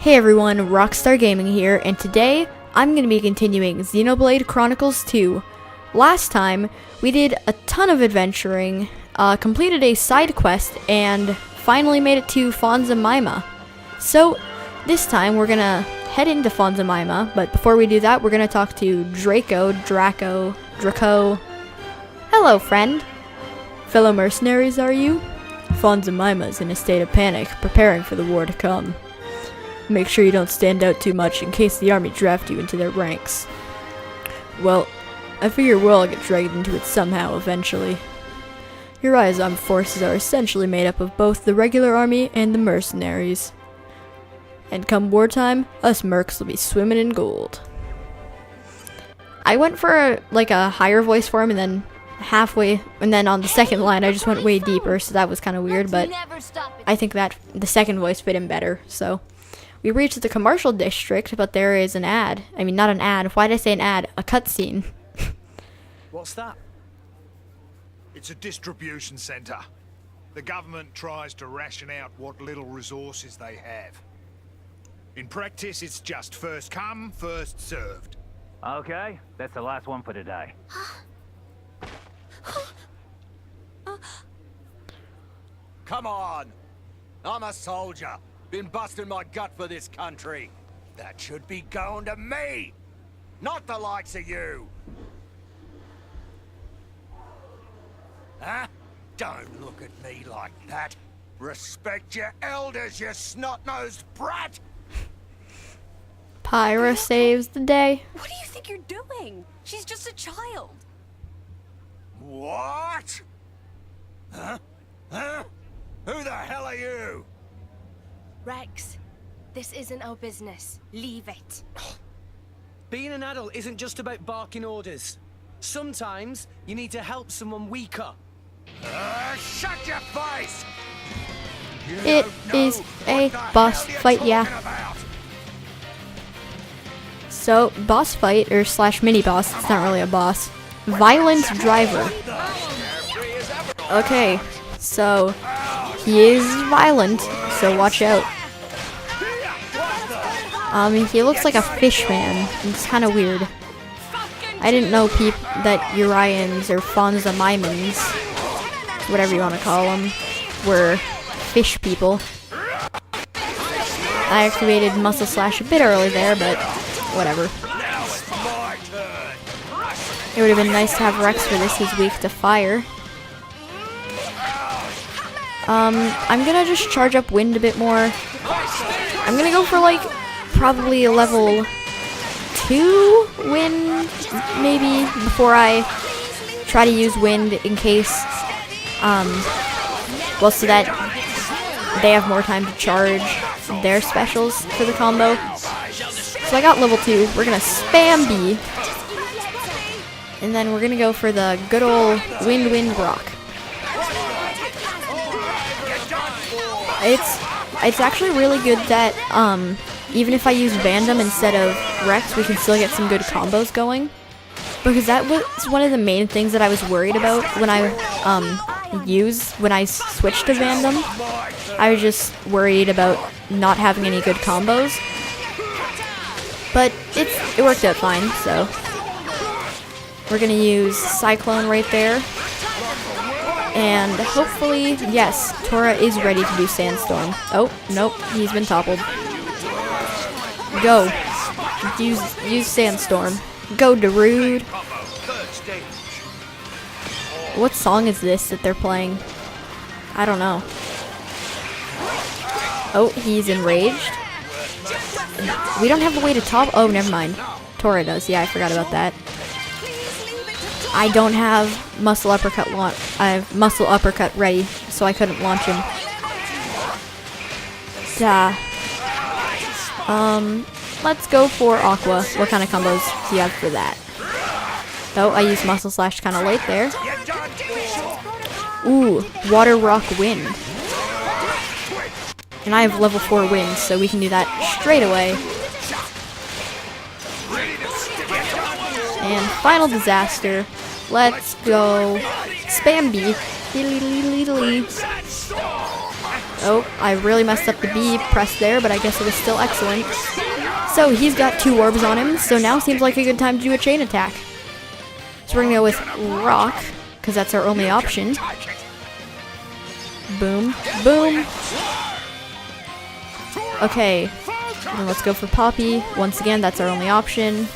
Hey everyone, Rockstar Gaming here, and today I'm going to be continuing Xenoblade Chronicles 2. Last time, we did a ton of adventuring, completed a side quest, and finally made it to Vandham. So, this time we're going to head into Vandham, but before we do that, we're going to talk to Draco. Hello, friend. Fellow mercenaries, are you? Vandham is in a state of panic, preparing for the war to come. Make sure you don't stand out too much in case the army draft you into their ranks. Well, I figure we'll all get dragged into it somehow eventually. Your armed forces are essentially made up of both the regular army and the mercenaries. And come wartime, us mercs will be swimming in gold. I went for a higher voice for him, and then on the second line I just went way deeper, so that was kind of weird, but I think that the second voice fit him better, so. We reached the commercial district, but there is an ad. I mean, not an ad. Why did I say an ad? A cutscene. What's that? It's a distribution center. The government tries to ration out what little resources they have. In practice, it's just first come, first served. Okay, that's the last one for today. Come on! I'm a soldier. Been busting my gut for this country. That should be going to me, not the likes of you. Huh? Don't look at me like that. Respect your elders, you snot-nosed brat! Pyra saves the day. What do you think you're doing? She's just a child. What? Huh? Huh? Who the hell are you? Rex, this isn't our business. Leave it. Being an adult isn't just about barking orders. Sometimes you need to help someone weaker. Shut your face! It is a boss fight, yeah. So, boss fight, or slash mini boss, it's not really a boss. Violent driver. Okay, so he is violent, so watch out. He looks like a fish man. It's kind of weird. I didn't know that Urians or Vandhamimans, whatever you want to call them, were fish people. I activated Muscle Slash a bit early there, but whatever. It would have been nice to have Rex for this. He's weak to fire. I'm gonna just charge up wind a bit more. I'm gonna go for probably a level 2 wind, maybe, before I try to use wind in case, so that they have more time to charge their specials for the combo. So I got level 2, we're gonna spam B, and then we're gonna go for the good old wind rock. It's actually really good that, even if I use Vandham instead of Rex, we can still get some good combos going. Because that was one of the main things that I was worried about when I switched to Vandham. I was just worried about not having any good combos. But it worked out fine, so. We're gonna use Cyclone right there. And hopefully, yes, Tora is ready to do Sandstorm. Oh, nope, he's been toppled. Go. Use Sandstorm. Go, Darude. What song is this that they're playing? I don't know. Oh, he's enraged. We don't have a way to top. Oh, never mind. Tora does. Yeah, I forgot about that. I don't have Muscle Uppercut I have Muscle Uppercut ready, so I couldn't launch him. Let's go for Aqua. What kind of combos do you have for that? Oh, I used Muscle Slash kind of late there. Ooh, Water Rock Wind. And I have level 4 wind, so we can do that straight away. And final disaster. Let's go spam B. Oh, I really messed up the B press there, but I guess it was still excellent. So he's got 2 orbs on him, so now seems like a good time to do a chain attack. So we're gonna go with rock, because that's our only option. Boom, boom. Okay, then let's go for Poppy. Once again, that's our only option.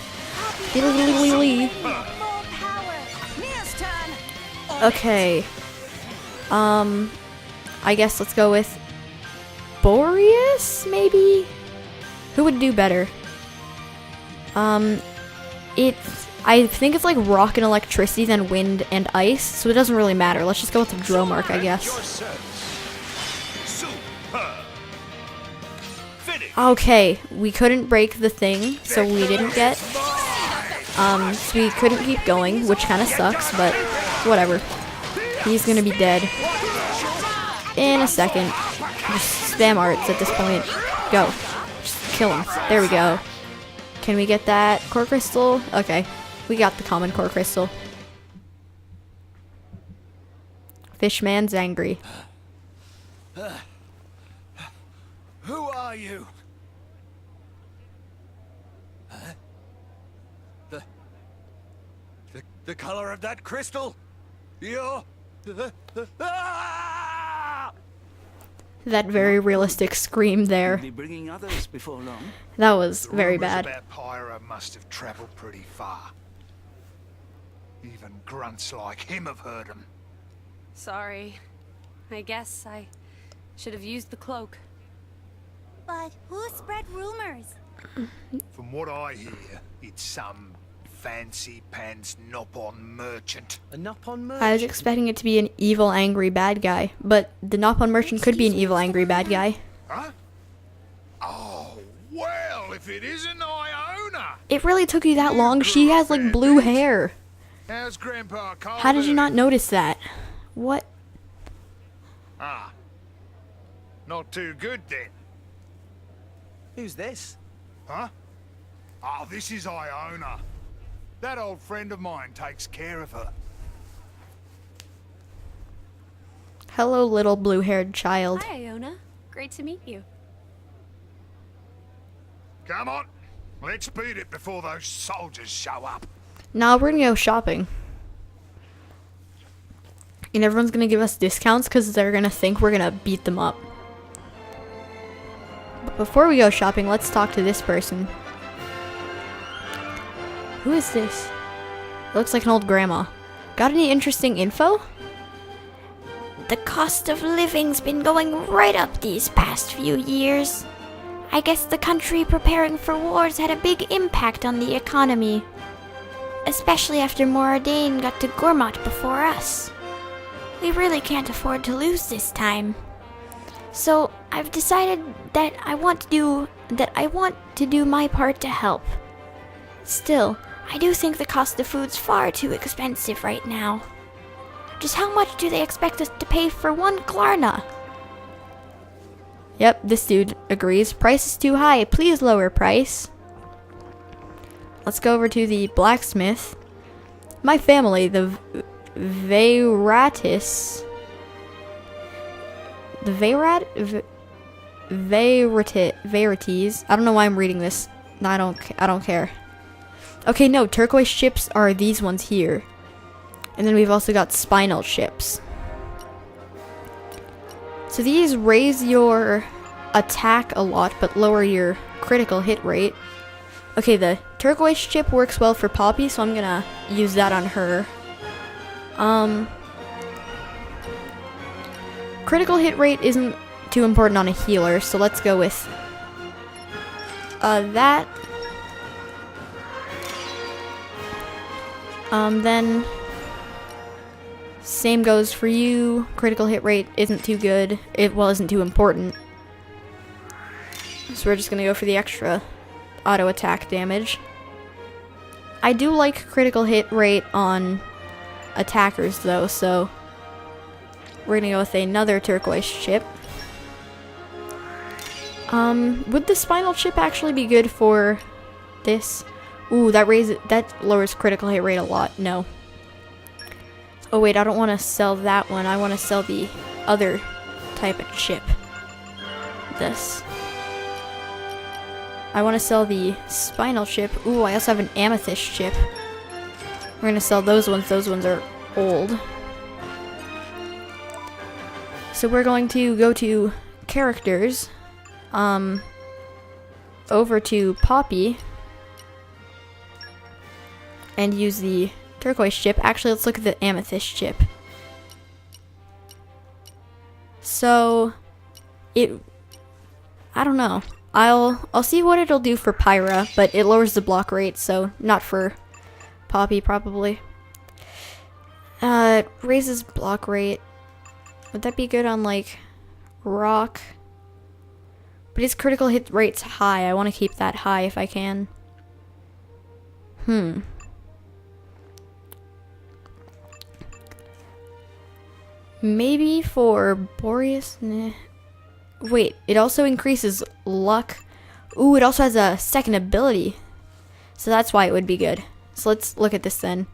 Okay. I guess let's go with Boreas, maybe? Who would do better? I think it's like rock and electricity, then wind and ice, so it doesn't really matter. Let's just go with the Dromark, I guess. Okay, we couldn't break the thing, so we didn't get, so we couldn't keep going, which kind of sucks, but whatever. He's gonna be dead in a second. Just spam arts at this point. Go. Just kill him. There we go. Can we get that core crystal? Okay, we got the common core crystal. Fishman's angry. Who are you? Huh? The color of that crystal? You're... That very realistic scream there. Be bringing others before long. That was very Rumors bad. about Pyra must have traveled pretty far. Even grunts like him have heard them. Sorry. I guess I should have used the cloak. But who spread rumors? From what I hear, it's some fancy pants Nopon merchant. A Nopon merchant? I was expecting it to be an evil, angry bad guy, but the Nopon merchant could be an evil, angry bad guy. Huh? Oh, well, if it isn't Iona! It really took you that long? She has like blue hair. How's Grandpa Carl? How did you not notice that? What? Ah. Not too good then. Who's this? Huh? Oh, this is Iona. That old friend of mine takes care of her. Hello, little blue-haired child. Hi, Iona. Great to meet you. Come on, let's beat it before those soldiers show up. Now we're gonna go shopping. And everyone's gonna give us discounts because they're gonna think we're gonna beat them up. But before we go shopping, let's talk to this person. Who is this? Looks like an old grandma. Got any interesting info? The cost of living's been going right up these past few years. I guess the country preparing for wars had a big impact on the economy. Especially after Moradane got to Gormott before us. We really can't afford to lose this time. So I've decided that I want to do my part to help. Still, I do think the cost of food's far too expensive right now. Just how much do they expect us to pay for one Glarna? Yep, this dude agrees. Price is too high. Please lower price. Let's go over to the blacksmith. My family, the Veiratis. The Veirites. I don't know why I'm reading this. No, I don't care. Okay, no, turquoise chips are these ones here. And then we've also got spinal chips. So these raise your attack a lot, but lower your critical hit rate. Okay, the turquoise chip works well for Poppy, so I'm gonna use that on her. Critical hit rate isn't too important on a healer, so let's go with that. Then same goes for you. Critical hit rate isn't too good. Isn't too important. So we're just gonna go for the extra auto attack damage. I do like critical hit rate on attackers though, so we're gonna go with another turquoise chip. Would the spinal chip actually be good for this? Ooh, that lowers critical hit rate a lot. No. Oh wait, I don't want to sell that one. I want to sell the other type of chip. this. I want to sell the spinal chip. Ooh, I also have an amethyst chip. We're gonna sell those ones. Those ones are old. So we're going to go to characters. Over to Poppy. And use the turquoise chip. Actually, let's look at the amethyst chip. So, I don't know. I'll see what it'll do for Pyra, but it lowers the block rate, so not for Poppy probably. It raises block rate. Would that be good on like rock? But his critical hit rate's high. I want to keep that high if I can. Maybe for Boreas? Nah. Wait, it also increases luck. Ooh, it also has a second ability. So that's why it would be good. So let's look at this then.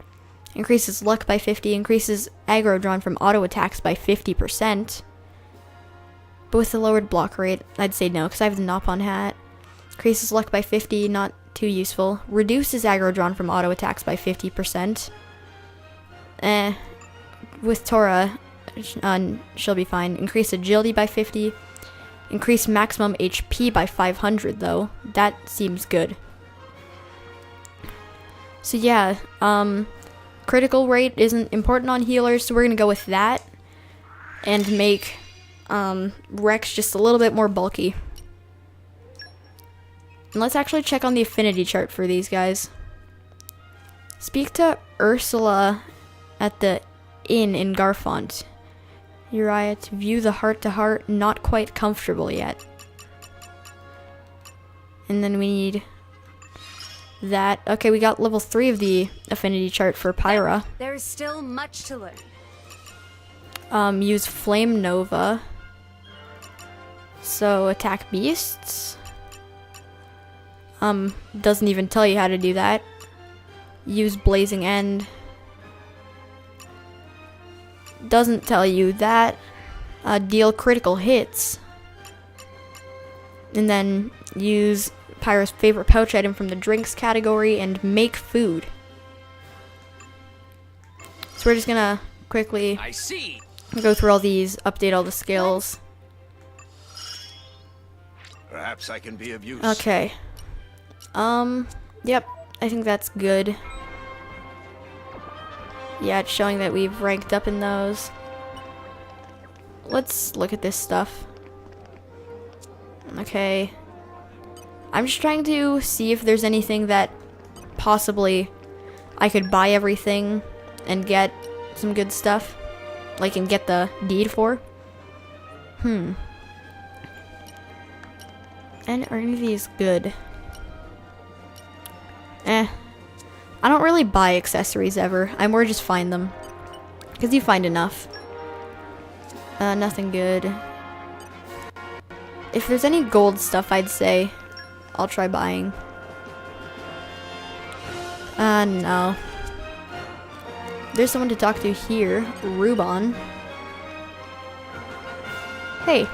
Increases luck by 50, increases aggro drawn from auto attacks by 50%. But with the lowered block rate, I'd say no, because I have the Nopon hat. Increases luck by 50, not too useful. Reduces aggro drawn from auto attacks by 50%. With Tora, she'll be fine. Increase agility by 50. Increase maximum HP by 500 though. That seems good. So yeah, critical rate isn't important on healers, so we're gonna go with that. And make Rex just a little bit more bulky. And let's actually check on the affinity chart for these guys. Speak to Ursula at the inn in Garfont. Uriah, to view the heart-to-heart, not quite comfortable yet. And then we need that. Okay, we got level 3 of the affinity chart for Pyra. There is still much to learn. Use Flame Nova. So, attack beasts. Doesn't even tell you how to do that. Use Blazing End. Doesn't tell you that. Deal critical hits. And then use Pyra's favorite pouch item from the drinks category and make food. So we're just gonna quickly go through all these, update all the skills. Perhaps I can be of use. Okay. Yep, I think that's good. Yeah, it's showing that we've ranked up in those. Let's look at this stuff. Okay. I'm just trying to see if there's anything that possibly I could buy everything and get some good stuff. Like, and get the deed for. And are any of these good? I don't really buy accessories ever. I more just find them. Because you find enough. Nothing good. If there's any gold stuff, I'd say I'll try buying. No. There's someone to talk to here. Rubon. Hey.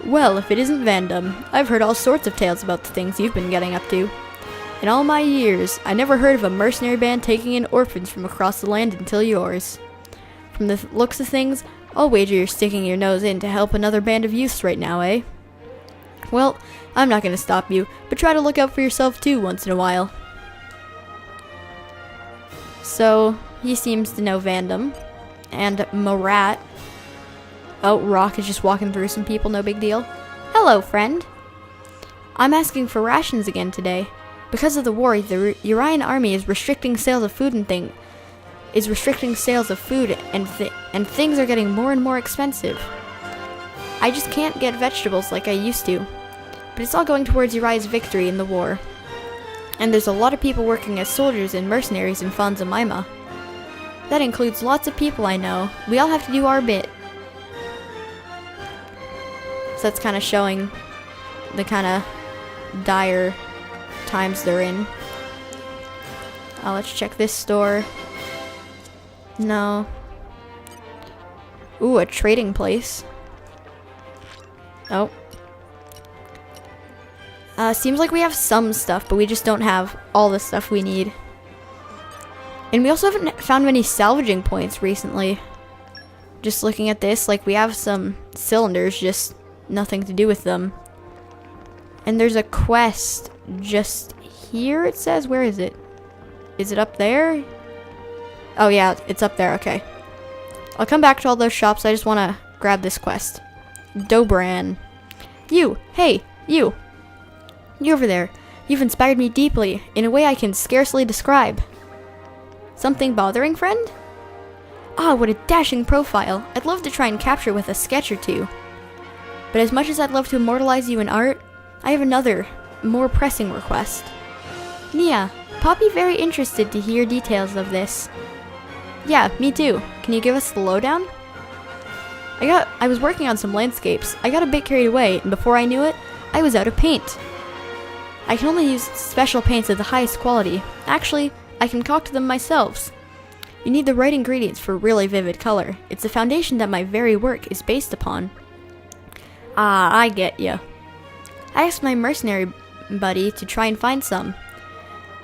Well, if it isn't Vandham, I've heard all sorts of tales about the things you've been getting up to. In all my years, I never heard of a mercenary band taking in orphans from across the land until yours. From the looks of things, I'll wager you're sticking your nose in to help another band of youths right now, eh? Well, I'm not gonna stop you, but try to look out for yourself too once in a while. So, he seems to know Vandham. And Marat. Oh, Rock is just walking through some people, no big deal. Hello, friend. I'm asking for rations again today. Because of the war, the Urian army is restricting sales of food and things are getting more and more expensive. I just can't get vegetables like I used to. But it's all going towards Uriah's victory in the war. And there's a lot of people working as soldiers and mercenaries in Fanzamaima. That includes lots of people I know. We all have to do our bit. So that's kind of showing the kind of dire times they're in. Let's check this store. No. Ooh, a trading place. Oh. Seems like we have some stuff, but we just don't have all the stuff we need. And we also haven't found many salvaging points recently. Just looking at this, like we have some cylinders, just nothing to do with them. And there's a quest just here, it says. Where is it? Is it up there? Oh yeah, it's up there, okay. I'll come back to all those shops, I just want to grab this quest. Dobran. You! Hey! You! You over there. You've inspired me deeply, in a way I can scarcely describe. Something bothering, friend? Ah, what a dashing profile. I'd love to try and capture with a sketch or two. But as much as I'd love to immortalize you in art, I have another, more pressing request. Nia, Poppy very interested to hear details of this. Yeah, me too. Can you give us the lowdown? I was working on some landscapes. I got a bit carried away, and before I knew it, I was out of paint. I can only use special paints of the highest quality. Actually, I concoct them myself. You need the right ingredients for really vivid color. It's the foundation that my very work is based upon. Ah, I get ya. I asked my mercenary buddy to try and find some,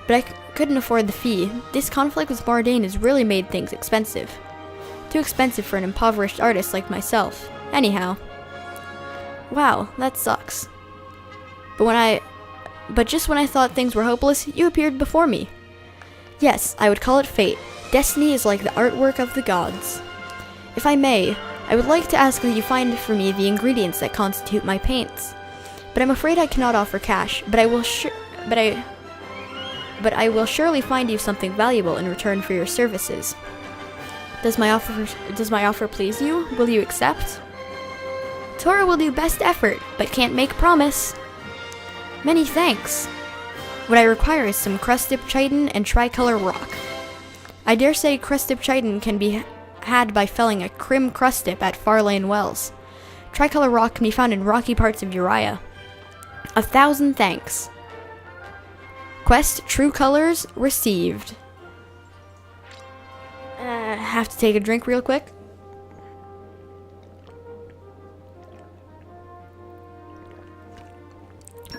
but I couldn't afford the fee. This conflict with Mordain has really made things expensive. Too expensive for an impoverished artist like myself. Anyhow. Wow, that sucks. But just when I thought things were hopeless, you appeared before me. Yes, I would call it fate. Destiny is like the artwork of the gods. If I may, I would like to ask that you find for me the ingredients that constitute my paints. But I'm afraid I cannot offer cash, but I will surely find you something valuable in return for your services. Does my offer please you? Will you accept? Tora will do best effort, but can't make promise. Many thanks. What I require is some crust-dip chitin and tricolor rock. I dare say crust-dip chitin can be had by felling a crim crust-dip at Farlane Wells. Tricolor rock can be found in rocky parts of Uriah. 1,000 thanks. Quest True Colors received. Have to take a drink real quick.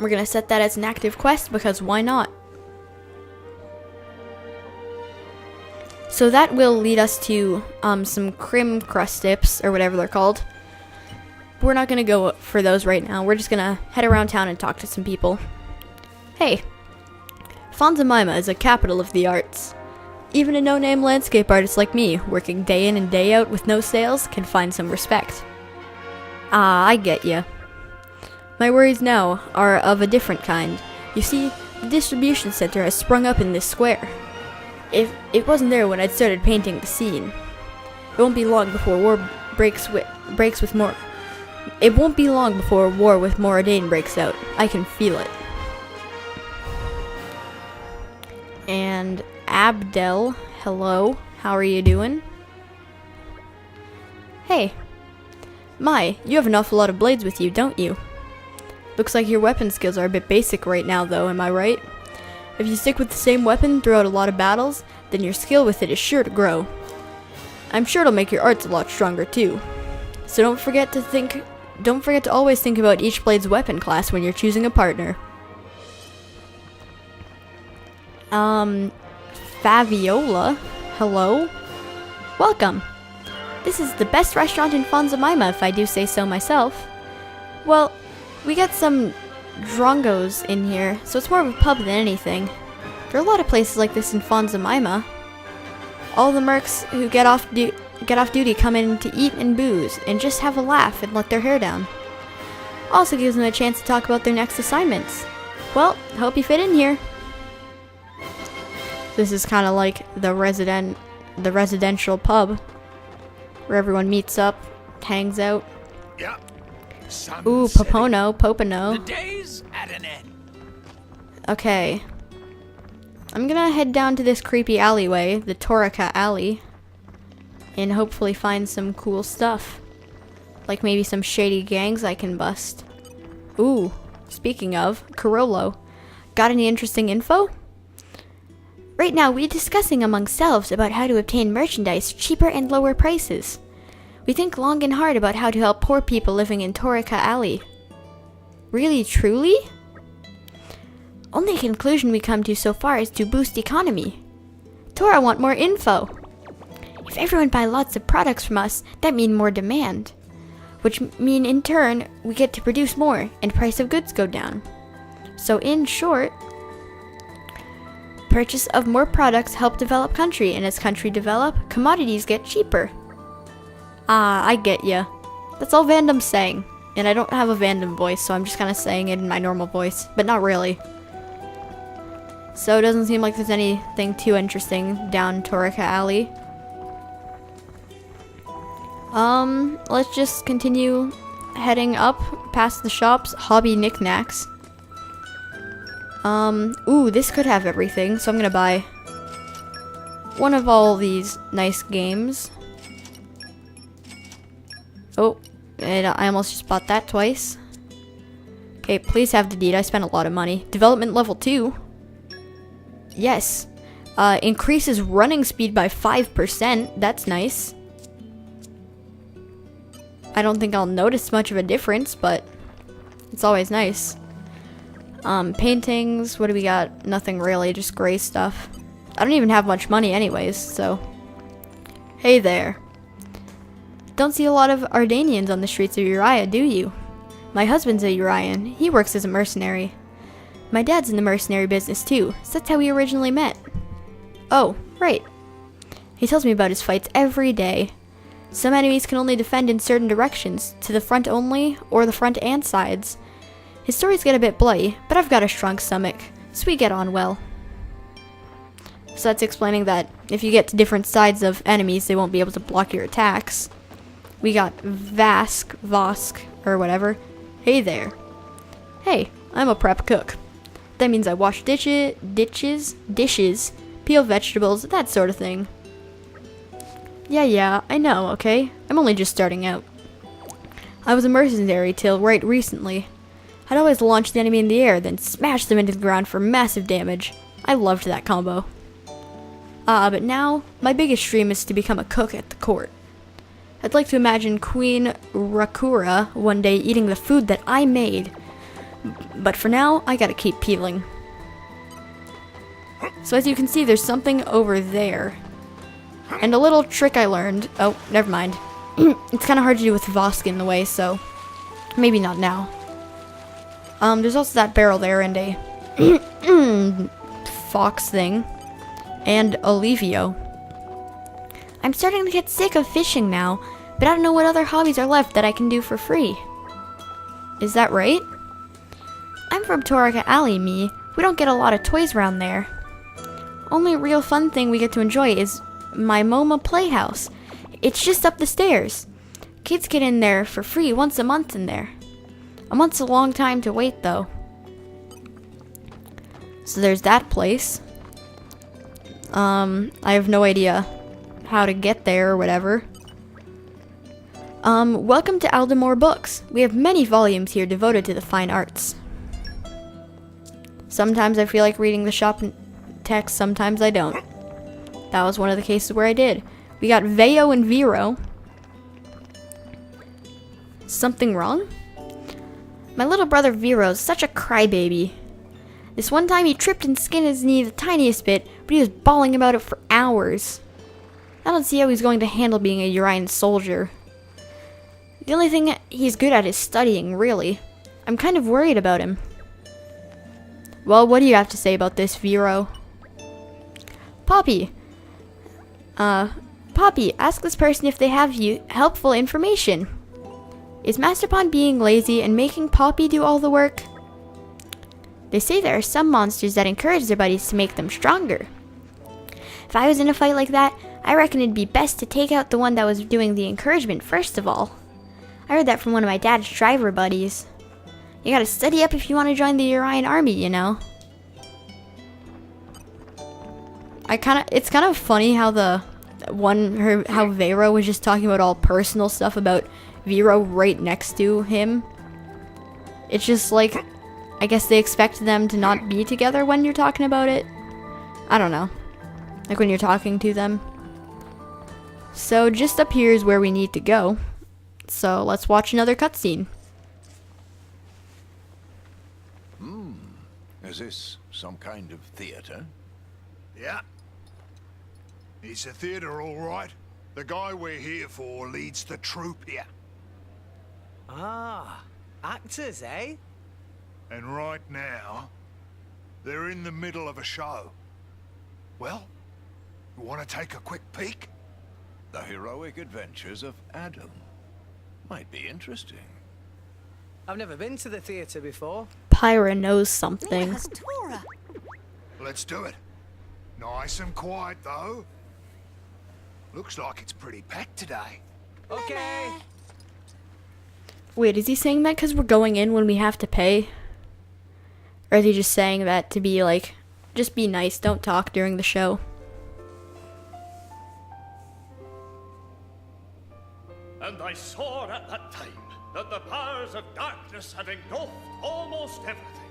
We're gonna set that as an active quest because why not? So that will lead us to some crim crust dips or whatever they're called. We're not gonna go for those right now. We're just gonna head around town and talk to some people. Hey, Vandham is a capital of the arts. Even a no-name landscape artist like me, working day in and day out with no sales, can find some respect. Ah, I get ya. My worries now are of a different kind. You see, the distribution center has sprung up in this square. It wasn't there when I'd started painting the scene. It won't be long before war with more. It won't be long before war with Mordain breaks out. I can feel it. And Abdel, hello. How are you doing? Hey. My, you have an awful lot of blades with you, don't you? Looks like your weapon skills are a bit basic right now, though, am I right? If you stick with the same weapon throughout a lot of battles, then your skill with it is sure to grow. I'm sure it'll make your arts a lot stronger, too. So don't forget to always think about each blade's weapon class when you're choosing a partner. Faviola, hello? Welcome. This is the best restaurant in Vandham, if I do say so myself. Well, we got some drongos in here, so it's more of a pub than anything. There are a lot of places like this in Vandham. All the mercs who get off duty come in to eat and booze, and just have a laugh and let their hair down. Also gives them a chance to talk about their next assignments. Well, hope you fit in here. This is kind of like the residential pub, where everyone meets up, hangs out. Yep. Ooh, Popono. The day's at an end. Okay. I'm gonna head down to this creepy alleyway, the Torika Alley, and hopefully find some cool stuff. Like maybe some shady gangs I can bust. Ooh, speaking of, Carollo. Got any interesting info? Right now, we're discussing among selves about how to obtain merchandise cheaper and lower prices. We think long and hard about how to help poor people living in Torika Alley. Really, truly? Only conclusion we come to so far is to boost economy. Tora want more info. If everyone buy lots of products from us, that mean more demand. Which mean in turn, we get to produce more and price of goods go down. So in short, purchase of more products help develop country, and as country develop, commodities get cheaper. Ah, I get ya. That's all Vandham's saying. And I don't have a Vandham voice, so I'm just kind of saying it in my normal voice, but not really. So it doesn't seem like there's anything too interesting down Torika Alley. Let's just continue heading up past the shops, hobby knickknacks. Ooh, this could have everything, so I'm gonna buy one of all these nice games. Oh, and I almost just bought that twice. Okay, please have the deed. I spent a lot of money. Development level 2. Yes. Increases running speed by 5%. That's nice. I don't think I'll notice much of a difference, but it's always nice. Paintings. What do we got? Nothing really, just gray stuff. I don't even have much money anyways, so. Hey there. Don't see a lot of Ardanians on the streets of Uriah, do you? My husband's a Urian. He works as a mercenary. My dad's in the mercenary business too, so that's how we originally met. Oh, right. He tells me about his fights every day. Some enemies can only defend in certain directions, to the front only, or the front and sides. His stories get a bit bloody, but I've got a strong stomach, so we get on well. So that's explaining that if you get to different sides of enemies, they won't be able to block your attacks. We got Vosk, or whatever. Hey there. Hey, I'm a prep cook. That means I wash dishes, peel vegetables, that sort of thing. Yeah, I know, okay? I'm only just starting out. I was a mercenary till right recently. I'd always launch the enemy in the air, then smash them into the ground for massive damage. I loved that combo. But now, my biggest dream is to become a cook at the court. I'd like to imagine Queen Rakura one day eating the food that I made. But for now, I gotta keep peeling. So as you can see, there's something over there. And a little trick I learned. Oh, never mind. It's kind of hard to do with Vosk in the way, so maybe not now. There's also that barrel there and a fox thing. And Olivio. I'm starting to get sick of fishing now, but I don't know what other hobbies are left that I can do for free. Is that right? I'm from Torika Alley, me. We don't get a lot of toys around there. Only real fun thing we get to enjoy is my MoMA Playhouse. It's just up the stairs. Kids get in there for free once a month in there. A month's a long time to wait, though. So there's that place. I have no idea how to get there or whatever. Welcome to Aldamore Books. We have many volumes here devoted to the fine arts. Sometimes I feel like reading the shop text, sometimes I don't. That was one of the cases where I did. We got Veo and Vero. Something wrong? My little brother Vero's such a crybaby. This one time he tripped and skinned his knee the tiniest bit, but he was bawling about it for hours. I don't see how he's going to handle being a Urian soldier. The only thing he's good at is studying, really. I'm kind of worried about him. Well, what do you have to say about this, Vero? Poppy, ask this person if they have helpful information. Is Master Pond being lazy and making Poppy do all the work? They say there are some monsters that encourage their buddies to make them stronger. If I was in a fight like that, I reckon it'd be best to take out the one that was doing the encouragement first of all. I heard that from one of my dad's driver buddies. You gotta study up if you want to join the Urian army, you know. It's kind of funny how how Vero was just talking about all personal stuff about Vero right next to him. It's just like, I guess they expect them to not be together when you're talking about it. I don't know. Like when you're talking to them. So just up here is where we need to go. So let's watch another cutscene. Is this some kind of theater? Yeah. It's a theater, all right. The guy we're here for leads the troupe here. Ah, actors, eh? And right now, they're in the middle of a show. Well, you want to take a quick peek? The heroic adventures of Addam. Might be interesting. I've never been to the theatre before. Pyra knows something. Let's do it. Nice and quiet, though. Looks like it's pretty packed today. Okay. Wait, is he saying that because we're going in when we have to pay? Or is he just saying that to be like, just be nice, don't talk during the show? And I saw at that time that the powers of darkness had engulfed almost everything.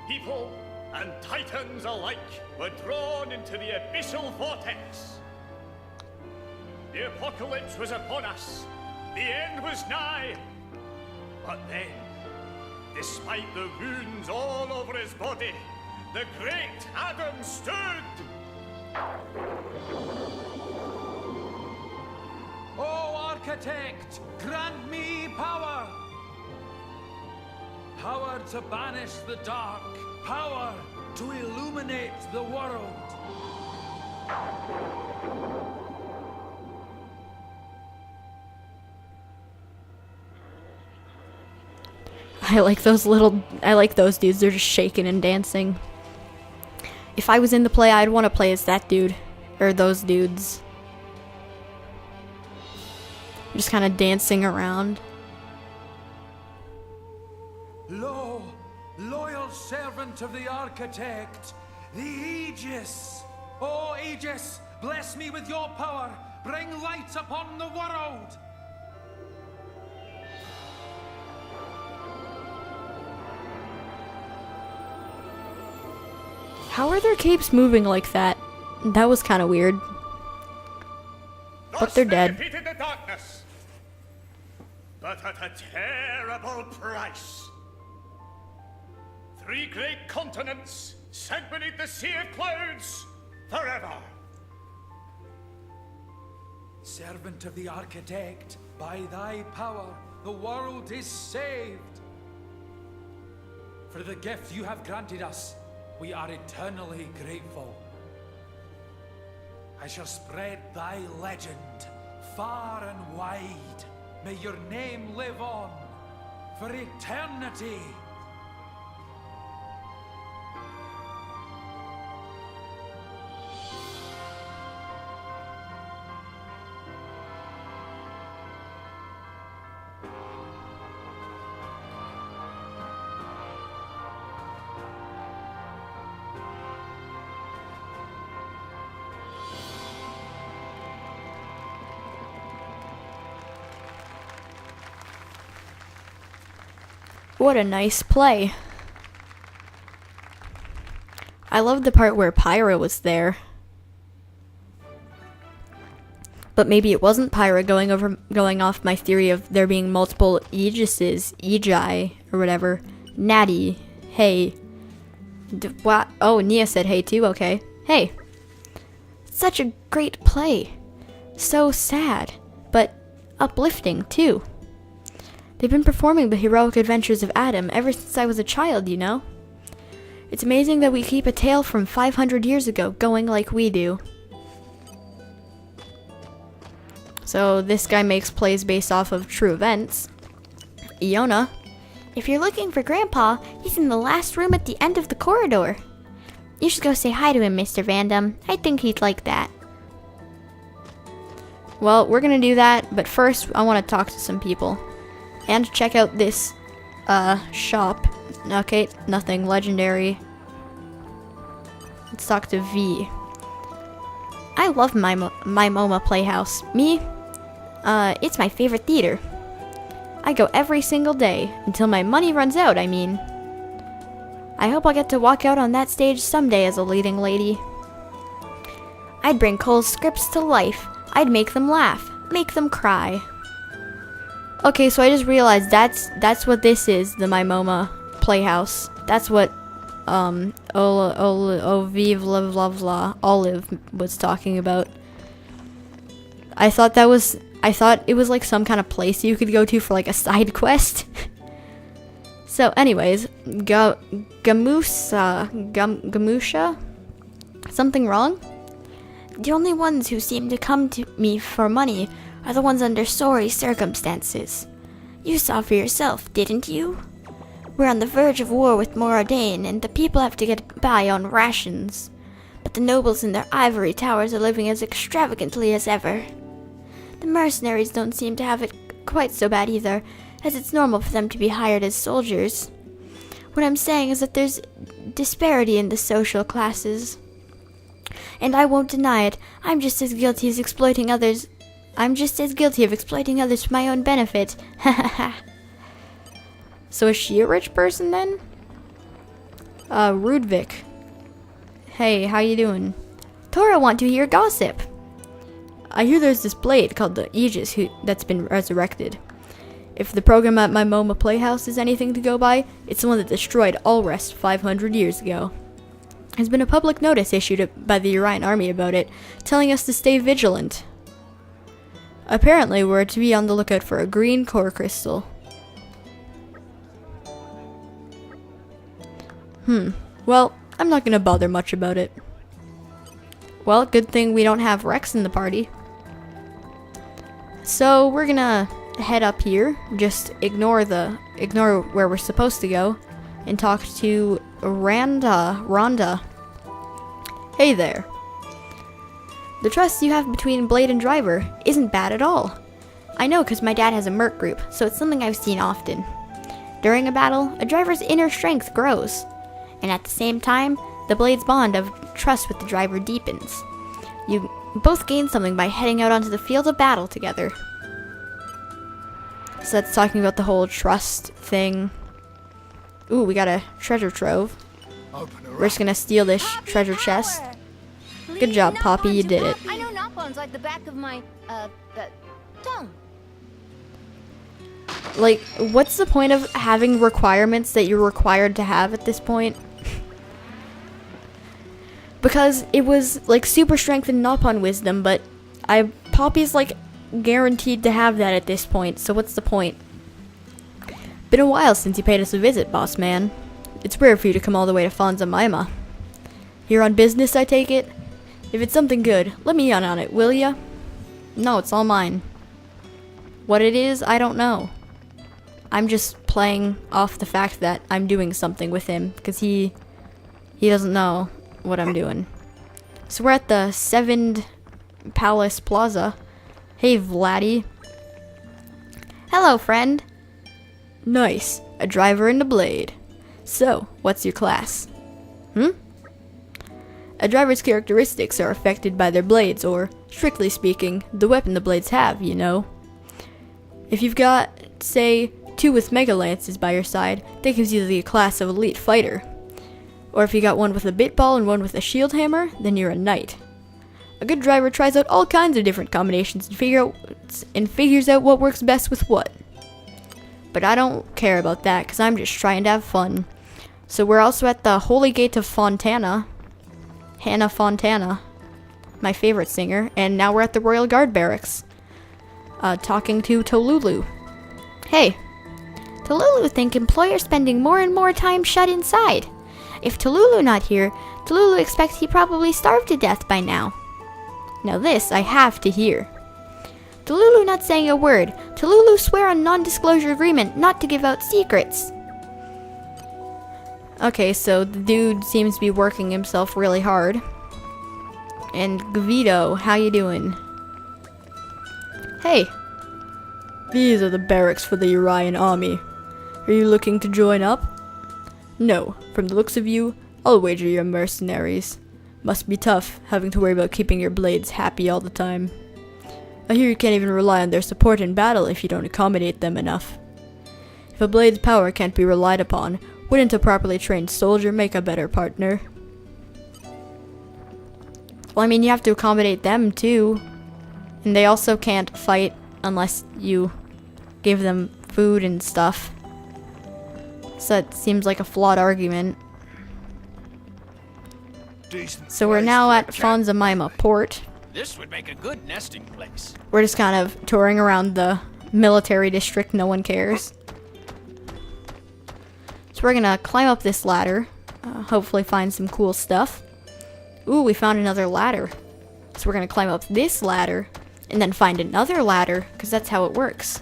People and titans alike were drawn into the abyssal vortex. The apocalypse was upon us. The end was nigh. But then, despite the wounds all over his body, the great Addam stood. O Architect, grant me power! Power to banish the dark, power to illuminate the world. I like those dudes, they're just shaking and dancing. If I was in the play, I'd want to play as that dude. Or those dudes. Just kind of dancing around. Lo, loyal servant of the Architect, the Aegis. O Aegis, bless me with your power. Bring light upon the world. How are their capes moving like that? That was kind of weird. But they're dead. Thus they defeated the darkness, but at a terrible price. 3 great continents sank beneath the sea of clouds forever. Servant of the Architect, by thy power, the world is saved. For the gift you have granted us, we are eternally grateful. I shall spread thy legend far and wide. May your name live on for eternity. What a nice play. I love the part where Pyra was there. But maybe it wasn't Pyra going off my theory of there being multiple Aegises, Egi, or whatever. Natty, hey. What? Oh, Nia said hey too, okay. Hey. Such a great play. So sad, but uplifting too. They've been performing the heroic adventures of Addam ever since I was a child, you know? It's amazing that we keep a tale from 500 years ago going like we do. So this guy makes plays based off of true events. Iona. If you're looking for Grandpa, he's in the last room at the end of the corridor. You should go say hi to him, Mr. Vandham. I think he'd like that. Well, we're gonna do that, but first I want to talk to some people. And check out this, shop. Okay, nothing legendary. Let's talk to V. I love my MoMA Playhouse. Me? It's my favorite theater. I go every single day, until my money runs out, I mean. I hope I'll get to walk out on that stage someday as a leading lady. I'd bring Cole's scripts to life. I'd make them laugh, make them cry. Okay, so I just realized that's what this is, the My MoMA Playhouse. That's what Olive was talking about. I thought it was like some kind of place you could go to for like a side quest. So anyways, Gamusha? Something wrong? The only ones who seem to come to me for money are the ones under sorry circumstances. You saw for yourself, didn't you? We're on the verge of war with Moradane, and the people have to get by on rations. But the nobles in their ivory towers are living as extravagantly as ever. The mercenaries don't seem to have it quite so bad either, as it's normal for them to be hired as soldiers. What I'm saying is that there's disparity in the social classes. And I won't deny it, I'm just as guilty of exploiting others for my own benefit. So is she a rich person then? Rudvik. Hey, how you doing? Tora want to hear gossip. I hear there's this blade called the Aegis that's been resurrected. If the program at my MoMA Playhouse is anything to go by, it's the one that destroyed Ulrest 500 years ago. There's been a public notice issued by the Urian army about it, telling us to stay vigilant. Apparently, we're to be on the lookout for a green core crystal. Well, I'm not gonna bother much about it. Well, good thing we don't have Rex in the party. So, we're gonna head up here, just ignore where we're supposed to go, and talk to Rhonda. Hey there. The trust you have between Blade and Driver isn't bad at all. I know because my dad has a merc group, so it's something I've seen often. During a battle, a driver's inner strength grows, and at the same time, the Blade's bond of trust with the driver deepens. You both gain something by heading out onto the field of battle together. So that's talking about the whole trust thing. Ooh, we got a treasure trove. We're just gonna steal this treasure chest. Good job, Poppy, you did it. I know Noppon's like the back of my, tongue. Like, what's the point of having requirements that you're required to have at this point? Because it was, like, super strength and Noppon wisdom, but Poppy's, like, guaranteed to have that at this point, so what's the point? Been a while since you paid us a visit, boss man. It's rare for you to come all the way to Fonza Maima. Here on business, I take it? If it's something good, let me in on it, will ya? No, it's all mine. What it is, I don't know. I'm just playing off the fact that I'm doing something with him, because he doesn't know what I'm doing. So we're at the Sevened Palace Plaza. Hey, Vladdy. Hello, friend. Nice. A driver and a blade. So, what's your class? A driver's characteristics are affected by their blades, or, strictly speaking, the weapon the blades have, you know. If you've got, say, 2 with mega lances by your side, that gives you the class of elite fighter. Or if you got one with a bit ball and one with a shield hammer, then you're a knight. A good driver tries out all kinds of different combinations and figures out what works best with what. But I don't care about that, because I'm just trying to have fun. So we're also at the Holy Gate of Fontana. Hannah Fontana, my favorite singer, and now we're at the Royal Guard Barracks. Talking to Tolulu. Hey. Tolulu think employers spending more and more time shut inside. If Tolulu not here, Tolulu expects he probably starved to death by now. Now this I have to hear. Tolulu not saying a word. Tolulu swear on non-disclosure agreement not to give out secrets. Okay, so the dude seems to be working himself really hard. And Gvito, how you doing? Hey. These are the barracks for the Urian army. Are you looking to join up? No, from the looks of you, I'll wager you're mercenaries. Must be tough, having to worry about keeping your blades happy all the time. I hear you can't even rely on their support in battle if you don't accommodate them enough. If a blade's power can't be relied upon, wouldn't a properly trained soldier make a better partner? Well, I mean, you have to accommodate them too. And they also can't fight unless you give them food and stuff. So it seems like a flawed argument. Decent So we're place now for a at chap. Fonzamaima Port. This would make a good nesting place. We're just kind of touring around the military district, no one cares. So we're gonna climb up this ladder, hopefully find some cool stuff. Ooh, we found another ladder. So we're gonna climb up this ladder, and then find another ladder, because that's how it works.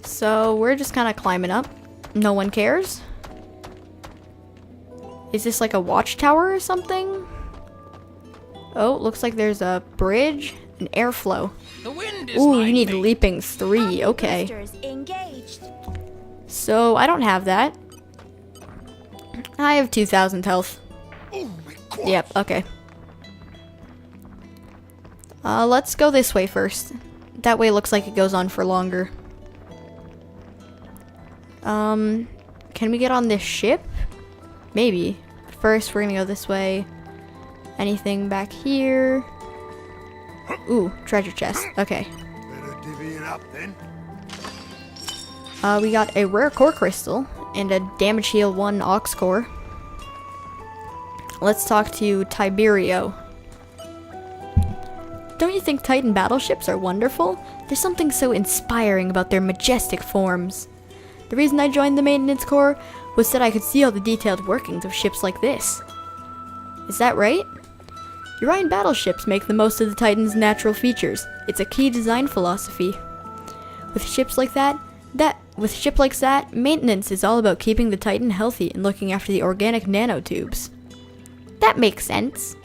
So we're just kind of climbing up. No one cares. Is this like a watchtower or something? Oh, looks like there's a bridge and airflow. The wind is Ooh, you need minding. leaping 3. Okay. Boosters engaged. So I don't have that. I have 2,000 health. Yep, okay. Let's go this way first. That way it looks like it goes on for longer. Can we get on this ship? Maybe. First, we're gonna go this way. Anything back here? Ooh, treasure chest. Okay. Better divvy it up then. We got a rare core crystal and a damage heal 1 ox core. Let's talk to Tiberio. Don't you think Titan battleships are wonderful? There's something so inspiring about their majestic forms. The reason I joined the maintenance corps was that I could see all the detailed workings of ships like this. Is that right? Urian battleships make the most of the Titan's natural features. It's a key design philosophy. With ships like that, maintenance is all about keeping the Titan healthy and looking after the organic nanotubes. That makes sense.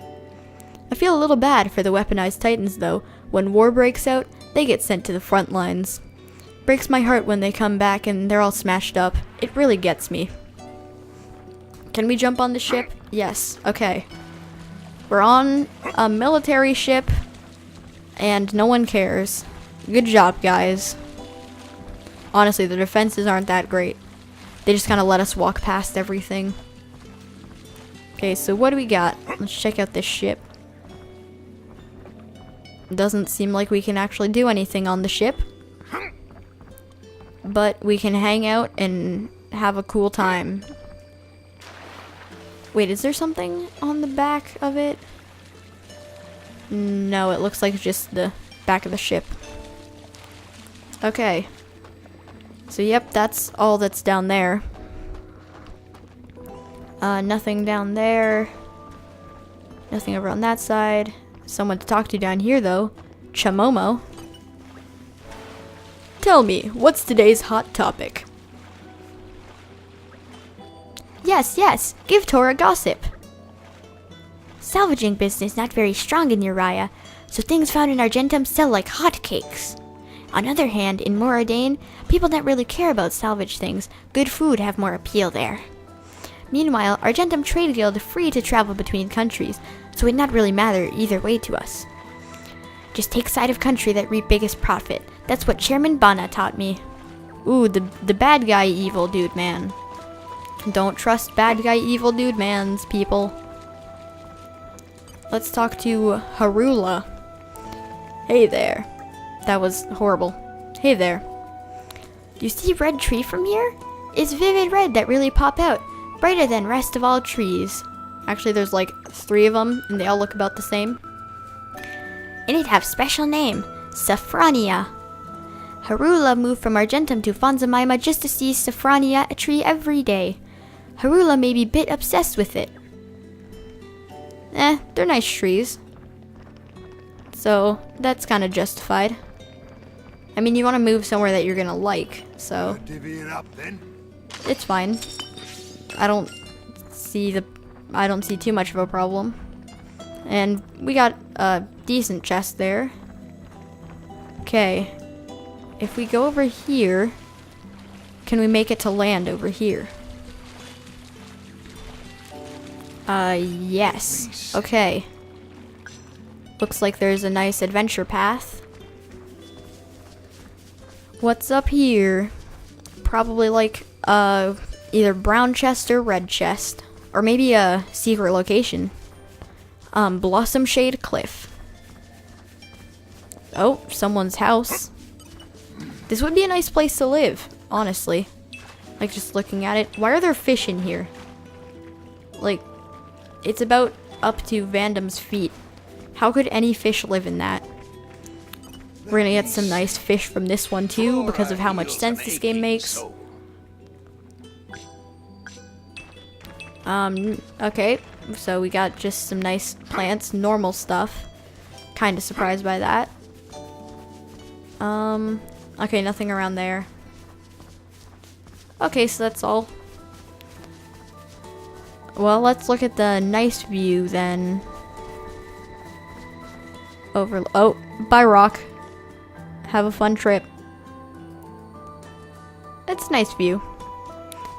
I feel a little bad for the weaponized Titans though. When war breaks out, they get sent to the front lines. Breaks my heart when they come back and they're all smashed up. It really gets me. Can we jump on the ship? Yes. Okay. We're on a military ship and no one cares. Good job, guys. Honestly, the defenses aren't that great. They just kind of let us walk past everything. Okay, so what do we got? Let's check out this ship. Doesn't seem like we can actually do anything on the ship. But we can hang out and have a cool time. Wait, is there something on the back of it? No, it looks like just the back of the ship. Okay. So yep, that's all that's down there. Nothing down there. Nothing over on that side. Someone to talk to down here though. Chamomo. Tell me, what's today's hot topic? Yes, give Tora gossip. Salvaging business not very strong in Uriah, so things found in Argentum sell like hotcakes. On the other hand, in Moradane, people don't really care about salvage things. Good food have more appeal there. Meanwhile, Argentum Trade Guild free to travel between countries, so it not really matter either way to us. Just take side of country that reap biggest profit. That's what Chairman Bana taught me. Ooh, the bad guy evil dude man. Don't trust bad guy evil dude man's people. Let's talk to Harula. Hey there. That was horrible. Hey there. You see red tree from here? It's vivid red that really pop out. Brighter than rest of all trees. Actually, there's like 3 of them, and they all look about the same. And it have special name, Saffronia. Harula moved from Argentum to Fonzamaima just to see Saffronia a tree every day. Harula may be bit obsessed with it. They're nice trees. So, that's kind of justified. I mean, you want to move somewhere that you're gonna like, so Divvy it up then. it's fine. I don't see too much of a problem. And we got a decent chest there. Okay. If we go over here, can we make it to land over here? Yes. Okay. Looks like there's a nice adventure path. What's up here? Probably like, either brown chest or red chest. Or maybe a secret location. Blossom Shade Cliff. Oh, someone's house. This would be a nice place to live, honestly. Like, just looking at it. Why are there fish in here? Like, it's about up to Vandham's feet. How could any fish live in that? We're gonna get some nice fish from this one too, because of how much sense this game makes. Okay, so we got just some nice plants, normal stuff. Kinda surprised by that. Okay, nothing around there. Okay, so that's all. Well, let's look at the nice view then. Oh, bye rock. Have a fun trip. It's a nice view.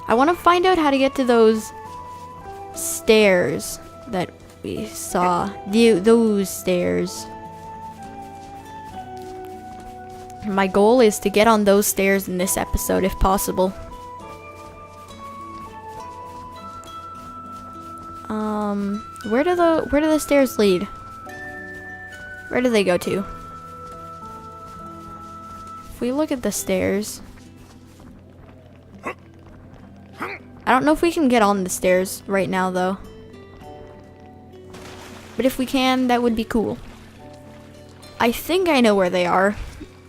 I want to find out how to get to those stairs that we saw. Those stairs. My goal is to get on those stairs in this episode if possible. Where do the stairs lead? Where do they go to? If we look at the stairs, I don't know if we can get on the stairs right now though. But if we can, that would be cool. I think I know where they are.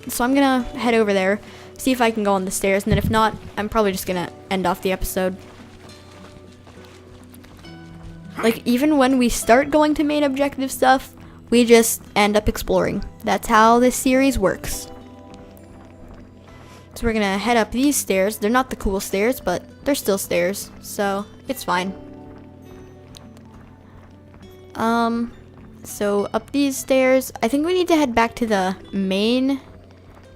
So I'm gonna head over there, see if I can go on the stairs, and then if not, I'm probably just gonna end off the episode. Like, even when we start going to main objective stuff, we just end up exploring. That's how this series works. So we're gonna head up these stairs. They're not the cool stairs, but they're still stairs, so it's fine. So up these stairs, I think we need to head back to the main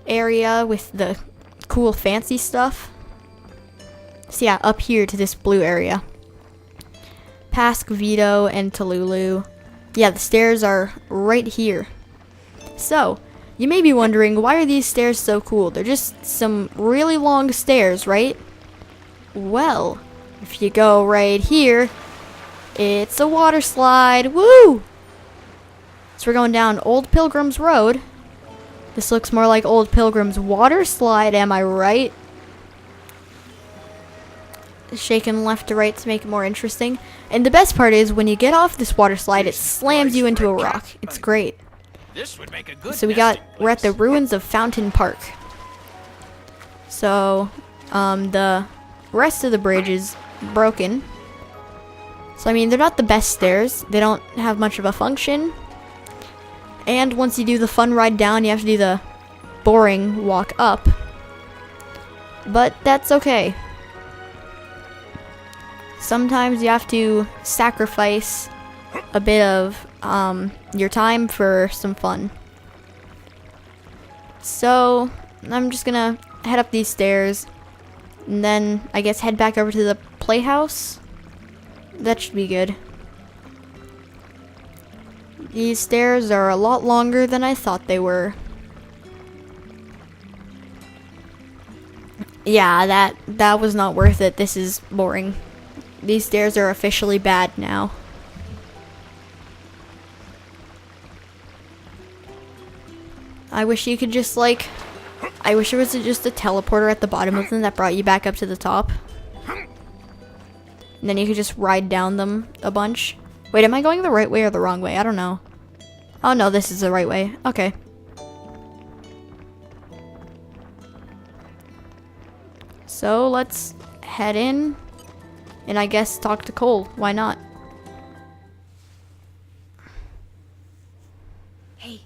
area with the cool fancy stuff. So yeah, up here to this blue area. Past Vito and Talulu. Yeah, the stairs are right here. So, you may be wondering, why are these stairs so cool? They're just some really long stairs, right? Well, if you go right here, it's a water slide. Woo! So we're going down Old Pilgrim's Road. This looks more like Old Pilgrim's water slide, am I right? Shaking left to right to make it more interesting. And the best part is, when you get off this water slide, it slams you into a rock. It's great. So we're at the ruins of Fountain Park. So, the rest of the bridge is broken. So, I mean, they're not the best stairs. They don't have much of a function. And once you do the fun ride down, you have to do the boring walk up. But that's okay. Sometimes you have to sacrifice a bit of your time for some fun. So, I'm just gonna head up these stairs and then I guess head back over to the playhouse. That should be good. These stairs are a lot longer than I thought they were. Yeah, that was not worth it. This is boring. These stairs are officially bad now. I wish you could just I wish there was just a teleporter at the bottom of them that brought you back up to the top. And then you could just ride down them a bunch. Wait, am I going the right way or the wrong way? I don't know. Oh no, this is the right way. Okay. So let's head in. And I guess talk to Cole. Why not? Hey.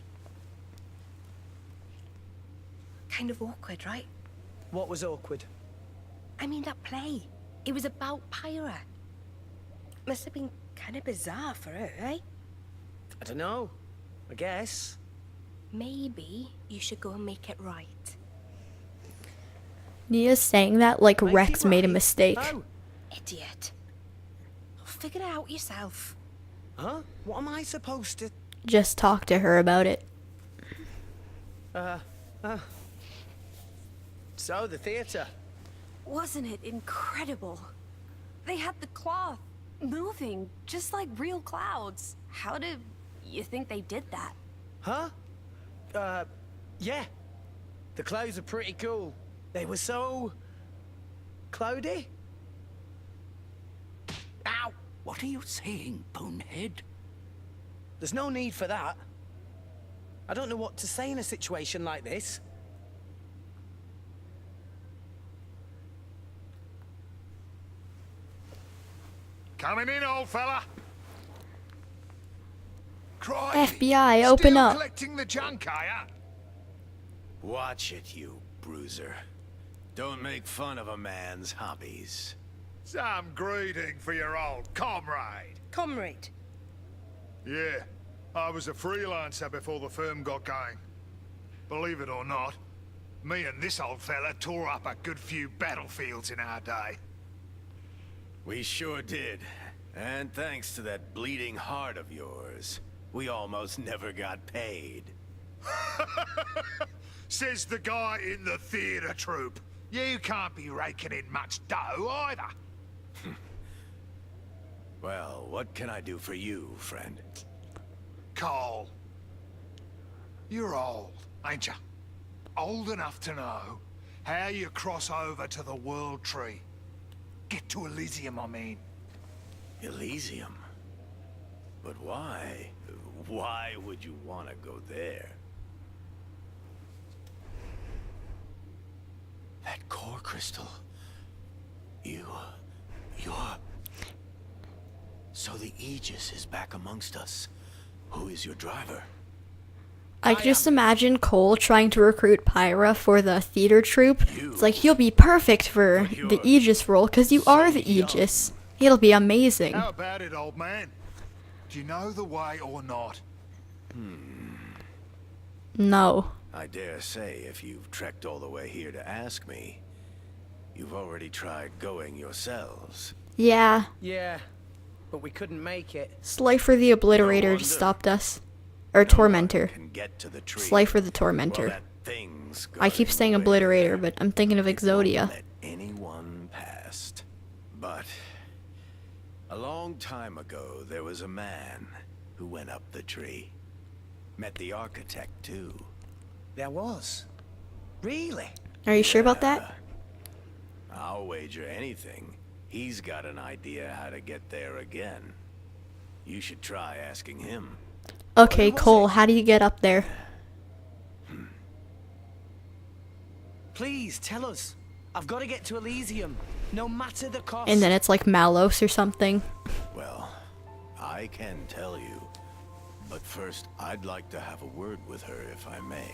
Kind of awkward, right? What was awkward? I mean, that play. It was about Pyra. Must have been kind of bizarre for her, eh? I don't know. I guess. Maybe you should go and make it right. Nia's saying that like Rex made a mistake. Oh. Idiot. Figure it out yourself. Huh? What am I supposed to... Just talk to her about it. So, the theatre. Wasn't it incredible? They had the cloth moving just like real clouds. How do you think they did that? Huh? Yeah. The clothes are pretty cool. They were so... cloudy? Ow! What are you saying, bonehead? There's no need for that. I don't know what to say in a situation like this. Coming in, old fella. Crikey, FBI, open still up. collecting the junk, are ya? Watch it, you bruiser. Don't make fun of a man's hobbies. Some greeting for your old comrade. Comrade. Yeah, I was a freelancer before the firm got going. Believe it or not, me and this old fella tore up a good few battlefields in our day. We sure did. And thanks to that bleeding heart of yours, we almost never got paid. Says the guy in the theater troupe. You can't be raking in much dough either. Well, what can I do for you, friend? Cole, you're old, ain't you? Old enough to know how you cross over to the World Tree. Get to Elysium, I mean. Elysium? But why? Why would you want to go there? That core crystal. You're... So the Aegis is back amongst us. Who is your driver? I can just imagine Cole trying to recruit Pyra for the theater troupe. It's like, you'll be perfect for the Aegis role, because you are the Aegis. It'll be amazing. How about it, old man? Do you know the way or not? No. I dare say if you've trekked all the way here to ask me, you've already tried going yourselves. Yeah. Yeah, but we couldn't make it. Slifer the Obliterator just stopped us. Or Tormentor. Can get to the tree. Slifer the Tormentor. Well, that thing's I keep saying going Obliterator, but I'm thinking of Exodia. Let anyone past. But a long time ago, there was a man who went up the tree. Met the architect, too. There was. Really? Are you sure about that? I'll wager anything. He's got an idea how to get there again. You should try asking him. Okay, Cole, how do you get up there? Please, tell us. I've got to get to Elysium, no matter the cost. And then it's like Malos or something. Well, I can tell you. But first, I'd like to have a word with her, if I may.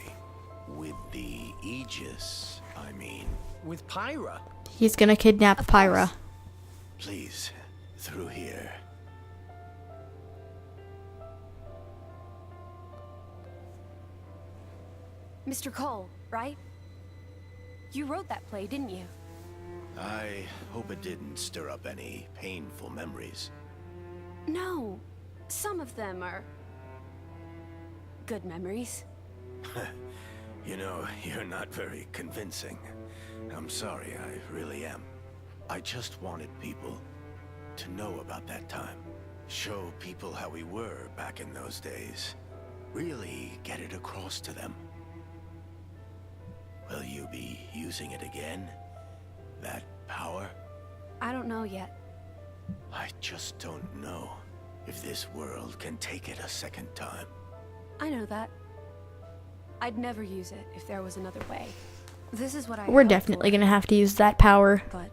With the Aegis, I mean. With Pyra? He's gonna kidnap Pyra. Please, through here. Mr. Cole, right? You wrote that play, didn't you? I hope it didn't stir up any painful memories. No. Some of them are... good memories. You know, you're not very convincing. I'm sorry, I really am. I just wanted people to know about that time. Show people how we were back in those days. Really get it across to them. Will you be using it again? That power? I don't know yet. I just don't know if this world can take it a second time. I know that. I'd never use it if there was another way. This is what I We're hoped definitely for, gonna have to use that power. but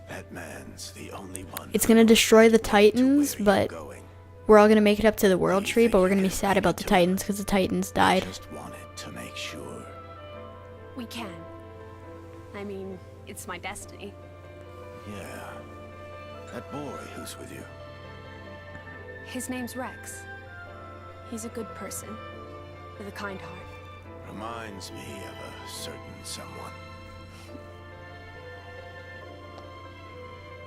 That man's the only one. It's gonna destroy the Titans, to where but you're going. we're all gonna make it up to the World You Tree, think but we're you gonna be can sad bring about it the to Titans because the Titans died. Just wanted to make sure. we can. I mean, it's my destiny. Yeah. That boy who's with you. His name's Rex. He's a good person, with a kind heart. Reminds me of a certain someone.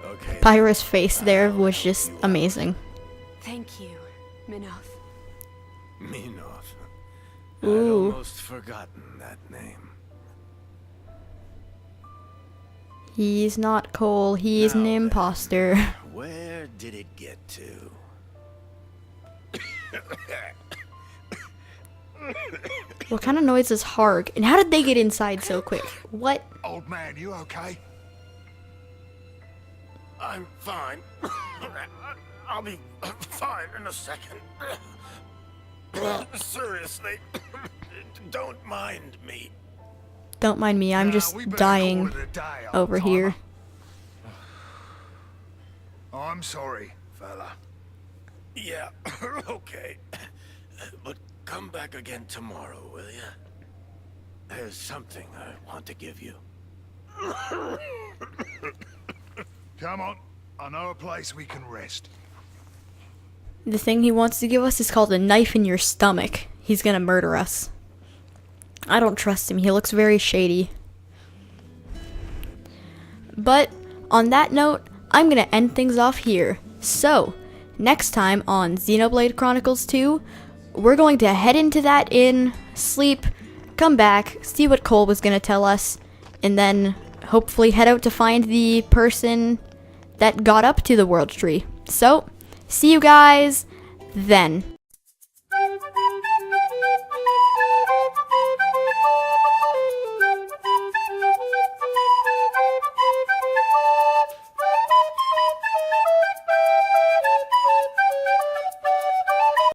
Okay. Pyra's face there was just amazing. Thank you, Minoth. Minoth. Ooh. I'd almost forgotten that name. He's not Cole, he's an Now then. imposter. Where did it get to? What kind of noise is Harg? And how did they get inside so quick? What? Old man, you okay? I'm fine. I'll be fine in a second. Seriously, don't mind me. Don't mind me, I'm just we better dying call it a day, over old-timer. here. I'm sorry, fella. Yeah, okay. But come back again tomorrow, will ya? There's something I want to give you. Come on. I know a place we can rest. The thing he wants to give us is called a knife in your stomach. He's gonna murder us. I don't trust him. He looks very shady. But on that note, I'm gonna end things off here. So, next time on Xenoblade Chronicles 2, we're going to head into that inn, sleep, come back, see what Cole was gonna tell us, and then hopefully head out to find the person that got up to the world tree. So, see you guys then.